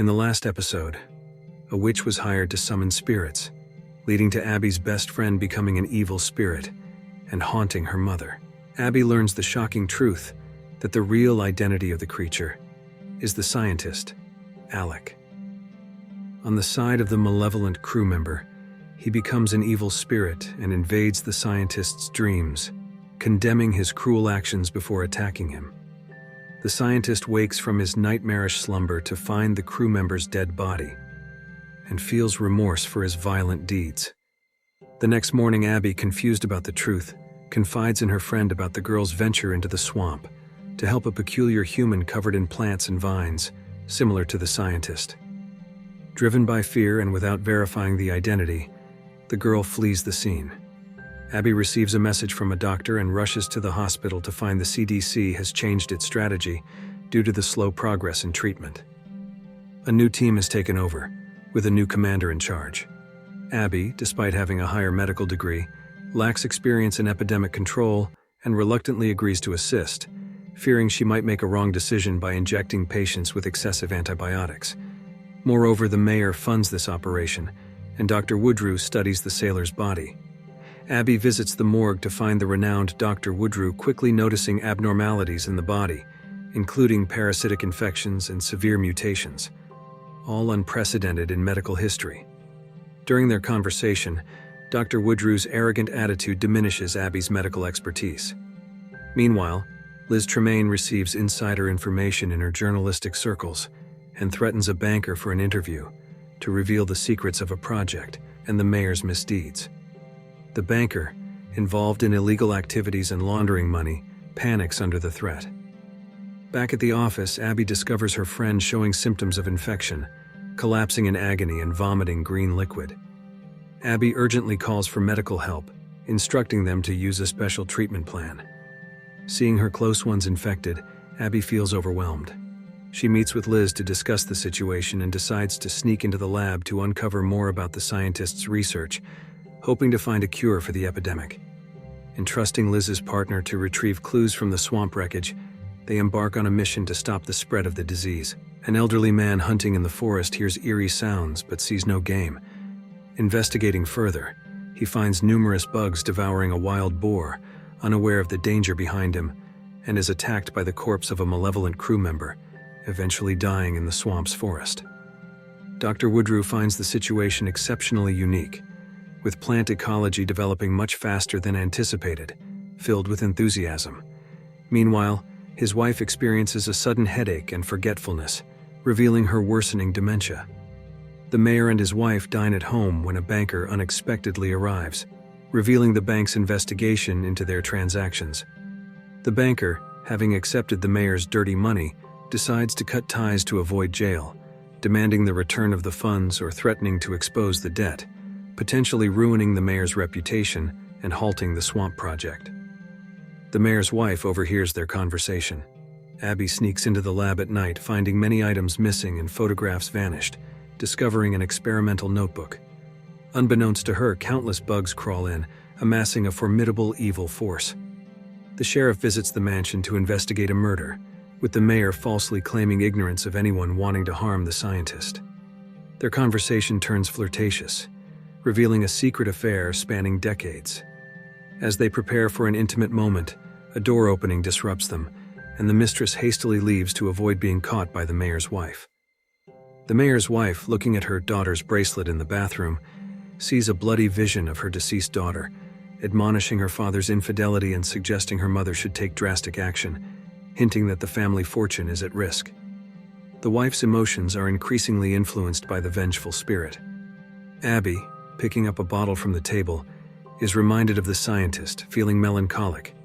In the last episode, a witch was hired to summon spirits, leading to Abby's best friend becoming an evil spirit and haunting her mother. Abby learns the shocking truth that the real identity of the creature is the scientist, Alec. On the side of the malevolent crew member, he becomes an evil spirit and invades the scientist's dreams, condemning his cruel actions before attacking him. The scientist wakes from his nightmarish slumber to find the crew member's dead body and feels remorse for his violent deeds. The next morning, Abby, confused about the truth, confides in her friend about the girl's venture into the swamp to help a peculiar human covered in plants and vines, similar to the scientist. Driven by fear and without verifying the identity, the girl flees the scene. Abby receives a message from a doctor and rushes to the hospital to find the CDC has changed its strategy due to the slow progress in treatment. A new team has taken over, with a new commander in charge. Abby, despite having a higher medical degree, lacks experience in epidemic control and reluctantly agrees to assist, fearing she might make a wrong decision by injecting patients with excessive antibiotics. Moreover, the mayor funds this operation, and Dr. Woodrue studies the sailor's body. Abby visits the morgue to find the renowned Dr. Woodrue quickly noticing abnormalities in the body, including parasitic infections and severe mutations, all unprecedented in medical history. During their conversation, Dr. Woodrue's arrogant attitude diminishes Abby's medical expertise. Meanwhile, Liz Tremaine receives insider information in her journalistic circles and threatens a banker for an interview to reveal the secrets of a project and the mayor's misdeeds. The banker, involved in illegal activities and laundering money, panics under the threat. Back at the office, Abby discovers her friend showing symptoms of infection, collapsing in agony and vomiting green liquid. Abby urgently calls for medical help, instructing them to use a special treatment plan. Seeing her close ones infected, Abby feels overwhelmed. She meets with Liz to discuss the situation and decides to sneak into the lab to uncover more about the scientist's research, hoping to find a cure for the epidemic. Entrusting Liz's partner to retrieve clues from the swamp wreckage, they embark on a mission to stop the spread of the disease. An elderly man hunting in the forest hears eerie sounds but sees no game. Investigating further, he finds numerous bugs devouring a wild boar, unaware of the danger behind him, and is attacked by the corpse of a malevolent crew member, eventually dying in the swamp's forest. Dr. Woodrue finds the situation exceptionally unique, with plant ecology developing much faster than anticipated, filled with enthusiasm. Meanwhile, his wife experiences a sudden headache and forgetfulness, revealing her worsening dementia. The mayor and his wife dine at home when a banker unexpectedly arrives, revealing the bank's investigation into their transactions. The banker, having accepted the mayor's dirty money, decides to cut ties to avoid jail, demanding the return of the funds or threatening to expose the debt, potentially ruining the mayor's reputation and halting the swamp project. The mayor's wife overhears their conversation. Abby sneaks into the lab at night, finding many items missing and photographs vanished, discovering an experimental notebook. Unbeknownst to her, countless bugs crawl in, amassing a formidable evil force. The sheriff visits the mansion to investigate a murder, with the mayor falsely claiming ignorance of anyone wanting to harm the scientist. Their conversation turns flirtatious, revealing a secret affair spanning decades. As they prepare for an intimate moment, a door opening disrupts them, and the mistress hastily leaves to avoid being caught by the mayor's wife. The mayor's wife, looking at her daughter's bracelet in the bathroom, sees a bloody vision of her deceased daughter, admonishing her father's infidelity and suggesting her mother should take drastic action, hinting that the family fortune is at risk. The wife's emotions are increasingly influenced by the vengeful spirit. Abby, picking up a bottle from the table, is reminded of the scientist, feeling melancholic.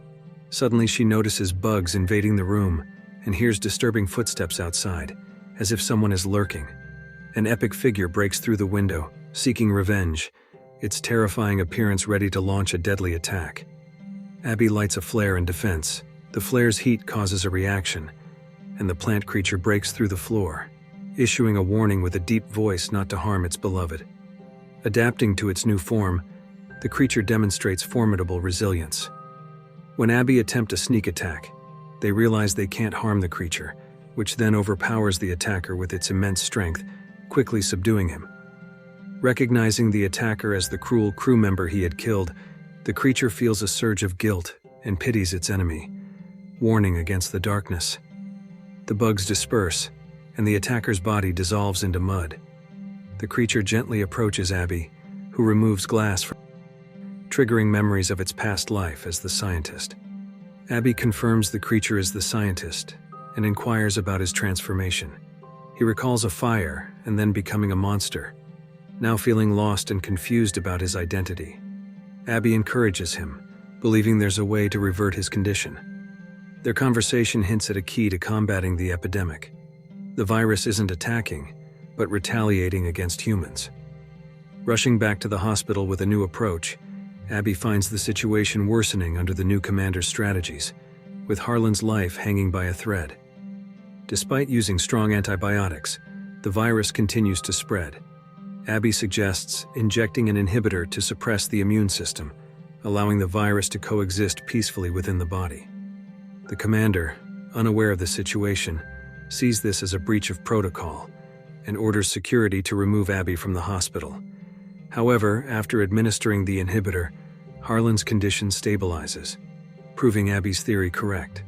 Suddenly she notices bugs invading the room and hears disturbing footsteps outside, as if someone is lurking. An epic figure breaks through the window, seeking revenge, its terrifying appearance ready to launch a deadly attack. Abby lights a flare in defense. The flare's heat causes a reaction, and the plant creature breaks through the floor, issuing a warning with a deep voice not to harm its beloved. Adapting to its new form, the creature demonstrates formidable resilience. When Abby attempt a sneak attack, they realize they can't harm the creature, which then overpowers the attacker with its immense strength, quickly subduing him. Recognizing the attacker as the cruel crew member he had killed, the creature feels a surge of guilt and pities its enemy, warning against the darkness. The bugs disperse, and the attacker's body dissolves into mud. The creature gently approaches Abby, who removes glass from triggering memories of its past life as the scientist. Abby confirms the creature is the scientist and inquires about his transformation. He recalls a fire and then becoming a monster, now feeling lost and confused about his identity. Abby encourages him, believing there's a way to revert his condition. Their conversation hints at a key to combating the epidemic. The virus isn't attacking, but retaliating against humans. Rushing back to the hospital with a new approach, Abby finds the situation worsening under the new commander's strategies, with Harlan's life hanging by a thread. Despite using strong antibiotics, the virus continues to spread. Abby suggests injecting an inhibitor to suppress the immune system, allowing the virus to coexist peacefully within the body. The commander, unaware of the situation, sees this as a breach of protocol and orders security to remove Abby from the hospital. However, after administering the inhibitor, Harlan's condition stabilizes, proving Abby's theory correct.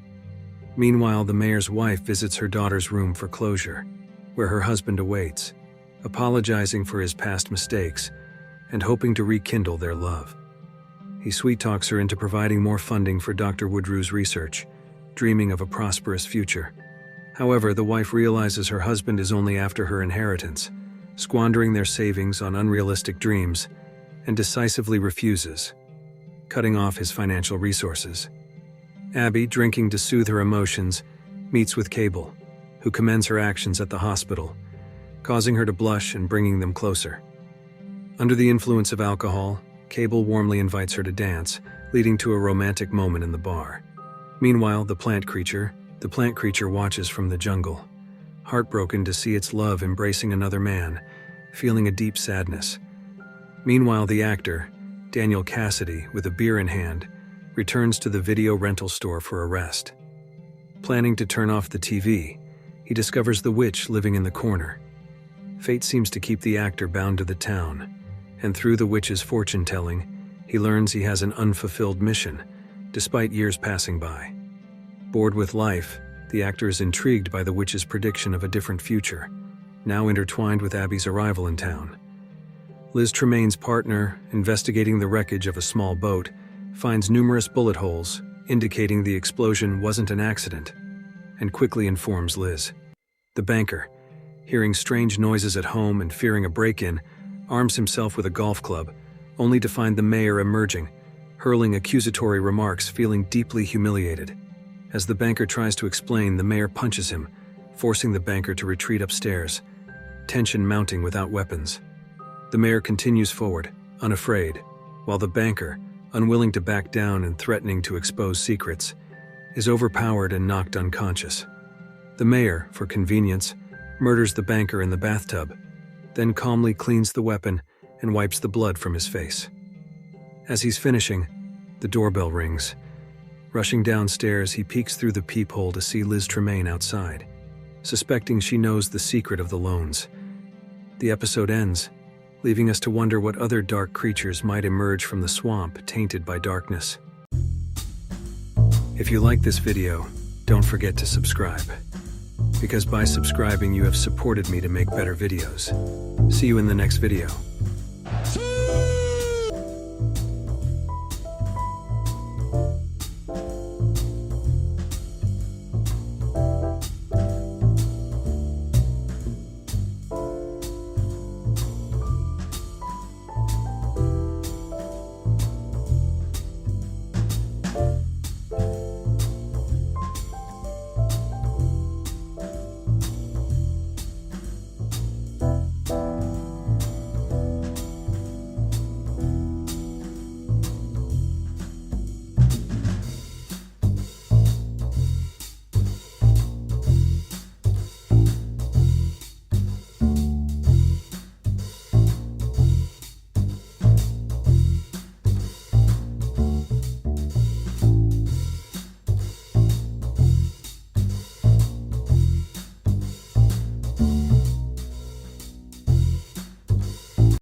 Meanwhile, the mayor's wife visits her daughter's room for closure, where her husband awaits, apologizing for his past mistakes and hoping to rekindle their love. He sweet-talks her into providing more funding for Dr. Woodrew's research, dreaming of a prosperous future. However, the wife realizes her husband is only after her inheritance, squandering their savings on unrealistic dreams, and decisively refuses, cutting off his financial resources. Abby, drinking to soothe her emotions, meets with Cable, who commends her actions at the hospital, causing her to blush and bringing them closer. Under the influence of alcohol, Cable warmly invites her to dance, leading to a romantic moment in the bar. Meanwhile, the plant creature watches from the jungle, heartbroken to see its love embracing another man, feeling a deep sadness. Meanwhile, the actor, Daniel Cassidy, with a beer in hand, returns to the video rental store for a rest. Planning to turn off the TV, he discovers the witch living in the corner. Fate seems to keep the actor bound to the town, and through the witch's fortune-telling, he learns he has an unfulfilled mission, despite years passing by. Bored with life, the actor is intrigued by the witch's prediction of a different future, now intertwined with Abby's arrival in town. Liz Tremaine's partner, investigating the wreckage of a small boat, finds numerous bullet holes, indicating the explosion wasn't an accident, and quickly informs Liz. The banker, hearing strange noises at home and fearing a break-in, arms himself with a golf club, only to find the mayor emerging, hurling accusatory remarks, feeling deeply humiliated. As the banker tries to explain, the mayor punches him, forcing the banker to retreat upstairs, tension mounting without weapons. The mayor continues forward, unafraid, while the banker, unwilling to back down and threatening to expose secrets, is overpowered and knocked unconscious. The mayor, for convenience, murders the banker in the bathtub, then calmly cleans the weapon and wipes the blood from his face. As he's finishing, the doorbell rings. Rushing downstairs, he peeks through the peephole to see Liz Tremaine outside, suspecting she knows the secret of the loans. The episode ends, leaving us to wonder what other dark creatures might emerge from the swamp tainted by darkness. If you like this video, don't forget to subscribe, because by subscribing you have supported me to make better videos. See you in the next video.